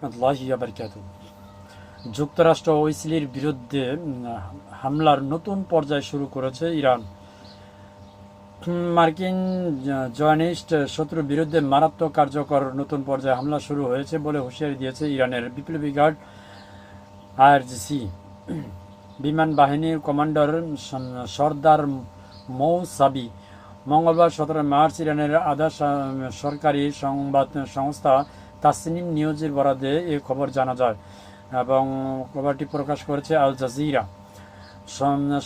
রহমতুল্লাহি ওয়া বারাকাতুহু। যুক্তরাষ্ট্র ও ইসরায়েলের বিরুদ্ধে হামলার নতুন পর্যায় শুরু করেছে ইরান। মার্কিন জয়নিস্ট শত্রুর বিরুদ্ধে মারাত্মক কার্যকর নতুন পর্যায়ে হামলা শুরু হয়েছে বলে হুঁশিয়ারি দিয়েছে ইরানের বিপ্লবী গার্ড আইআরজিসি বিমান বাহিনীর কমান্ডার সর্দার মৌসাবি মঙ্গলবার 17 মার্চ ইরানের আধা সরকারি সংবাদ সংস্থা তাসনিম নিউজের বরাতে এ খবর জানা যায় এবং খবরটি প্রকাশ করেছে আল জাজিরা।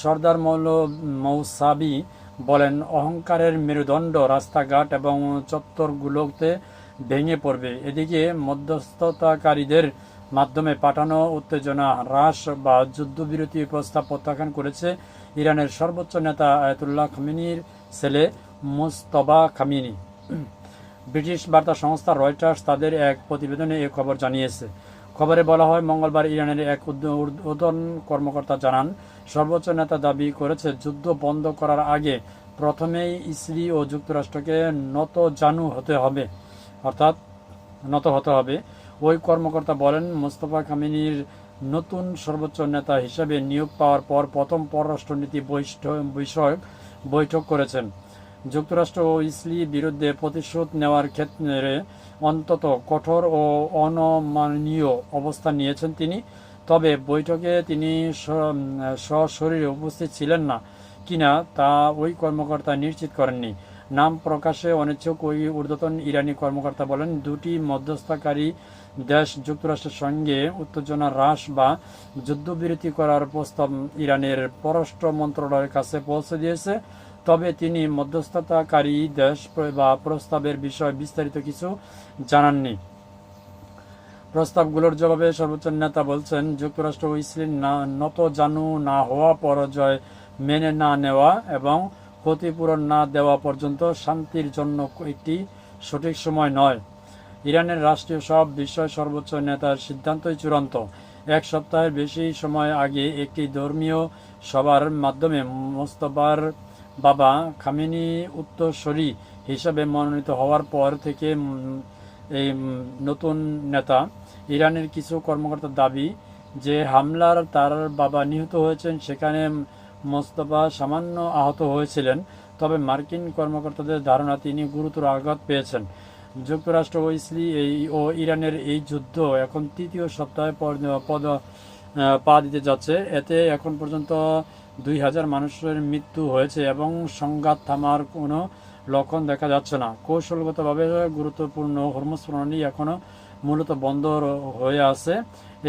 সর্দার মৌসাবি বলেন, অহংকারের মেরুদণ্ড রাস্তাঘাট এবং চত্বরগুলোতে ভেঙে পড়বে। এদিকে মধ্যস্থতাকারীদের মাধ্যমে পাঠানো উত্তেজনা হ্রাস বা যুদ্ধবিরতি প্রস্তাব প্রত্যাখ্যান করেছে ইরানের সর্বোচ্চ নেতা আয়াতুল্লাহ খামেনির ছেলে মুজতবা খামেনি। ব্রিটিশ বার্তা সংস্থা রয়টার্স তাদের এক প্রতিবেদনে এ খবর জানিয়েছে। খবরে বলা হয়, মঙ্গলবার ইরানের এক ঊর্ধ্বতন কর্মকর্তা জানান, সর্বোচ্চ নেতা দাবি করেছে যুদ্ধ বন্ধ করার আগে প্রথমেই ইসরায়েল ও যুক্তরাষ্ট্রকে নত হতে হবে। ওই কর্মকর্তা বলেন, মোস্তফা খামেনির নতুন সর্বোচ্চ নেতা হিসেবে নিয়োগ পাওয়ার পর প্রথম পররাষ্ট্রনীতি বিষয়ক বৈঠক করেছেন। যুক্তরাষ্ট্র ও ইসরায়েলের বিরুদ্ধে প্রতিশোধ নেওয়ার ক্ষেত্রে অন্তত কঠোর ও অনমনীয় অবস্থান নিয়েছেন তিনি। তবে বৈঠকে তিনি সশরীরে উপস্থিত ছিলেন না কিনা তা ওই কর্মকর্তা নিশ্চিত করেননি। নাম প্রকাশে অনিচ্ছুক ওই ঊর্ধ্বতন ইরানি কর্মকর্তা বলেন, দুটি মধ্যস্থতাকারী দেশ যুক্তরাষ্ট্রের সঙ্গে উত্তেজনা হ্রাস বা যুদ্ধবিরতি করার প্রস্তাব ইরানের পররাষ্ট্র মন্ত্রণালয়ের কাছে পৌঁছে দিয়েছে। তবে তিনি মধ্যস্থতাকারী দেশ বা প্রস্তাবের বিষয়ে বিস্তারিত কিছু জানাননি। প্রস্তাবগুলোর জবাবে সর্বোচ্চ নেতা বলছেন, যুক্তরাষ্ট্র ও ইসরায়েল নতজানু না হওয়া, পরাজয় মেনে না নেওয়া এবং ক্ষতিপূরণ না দেওয়া পর্যন্ত শান্তির জন্য একটি সঠিক সময় নয়। ইরানের রাষ্ট্রীয় সব বিষয় সর্বোচ্চ নেতার সিদ্ধান্তই চূড়ান্ত। এক সপ্তাহের বেশি সময় আগে একটি ধর্মীয় সভার মাধ্যমে মোস্তফার বাবা খামেনি উত্তরসূরি হিসাবে মনোনীত হওয়ার পর থেকে এই নতুন নেতা। ইরানের কিছু কর্মকর্তার দাবি যে হামলার তার বাবা নিহত হয়েছেন, সেখানে মোস্তফা সামান্য আহত হয়েছিলেন। তবে মার্কিন কর্মকর্তাদের ধারণা তিনি গুরুতর আঘাত পেয়েছেন। যুক্তরাষ্ট্র ও ইসরায়েল ও ইরানের এই যুদ্ধ এখন তৃতীয় সপ্তাহে পা দিতে যাচ্ছে। এতে এখন পর্যন্ত 2000 মানুষের মৃত্যু হয়েছে এবং সংঘাত থামার কোনো লক্ষণ দেখা যাচ্ছে না। কৌশলগতভাবে গুরুত্বপূর্ণ হরমুজ প্রণালী এখনও মূলত বন্ধ হয়ে আছে।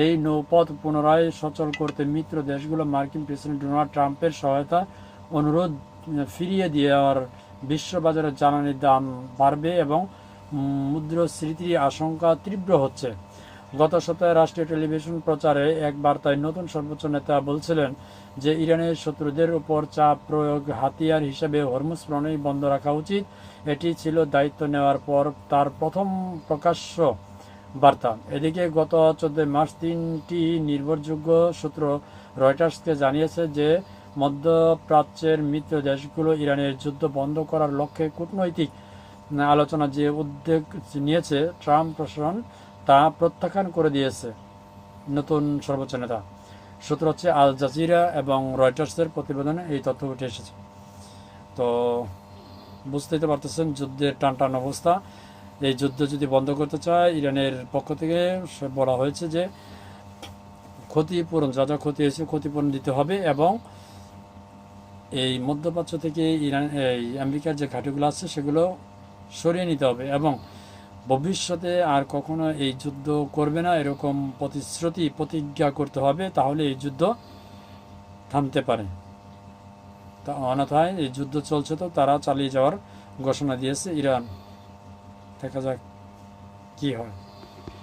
এই নৌপথ পুনরায় সচল করতে মিত্র দেশগুলো মার্কিন প্রেসিডেন্ট ডোনাল্ড ট্রাম্পের সহায়তা অনুরোধ ফিরিয়ে দেওয়ার বিশ্ববাজারে জ্বালানির দাম বাড়বে এবং মুদ্রাস্ফীতির আশঙ্কা তীব্র হচ্ছে। গত সপ্তাহে রাষ্ট্রীয় টেলিভিশন প্রচারে এক বার্তায় নতুন সর্বোচ্চ নেতা বলছিলেন যে ইরানের শত্রুদের উপর চাপ প্রয়োগ হাতিয়ার হিসেবে হরমুজ প্রণালী বন্ধ রাখা উচিত। এটি ছিল দায়িত্ব নেওয়ার পর তার প্রথম প্রকাশ্য বার্তা। এদিকে গত 14 মার্চ তিনটি নির্ভরযোগ্য সূত্র রয়টার্সকে জানিয়েছে যে মধ্যপ্রাচ্যের মিত্র দেশগুলো ইরানের যুদ্ধ বন্ধ করার লক্ষ্যে কূটনৈতিক আলোচনা যে উদ্যোগ নিয়েছে, ট্রাম্প প্রশাসন তা প্রত্যাখ্যান করে দিয়েছে। নতুন সর্বোচ্চ নেতা সূত্র হচ্ছে আল জাজিরা এবং রয়টার্সের প্রতিবেদনে এই তথ্য উঠে এসেছে। তো বুঝতেই তো পারতেছেন যুদ্ধের টানটান অবস্থা। এই যুদ্ধ যদি বন্ধ করতে চায়, ইরানের পক্ষ থেকে বলা হয়েছে যে ক্ষতিপূরণ, যা যা ক্ষতি হয়েছে ক্ষতিপূরণ দিতে হবে এবং এই মধ্যপ্রাচ্য থেকে এই আমেরিকার যে ঘাঁটিগুলো আছে সেগুলো সরিয়ে নিতে হবে এবং ভবিষ্যতে আর কখনো এই যুদ্ধ করবে না এরকম প্রতিজ্ঞা করতে হবে। তাহলে এই যুদ্ধ থামতে পারে। তা অন্যথায় এই যুদ্ধ চলছে, তো তারা চালিয়ে যাওয়ার ঘোষণা দিয়েছে ইরান। দেখা যাক কি হয়।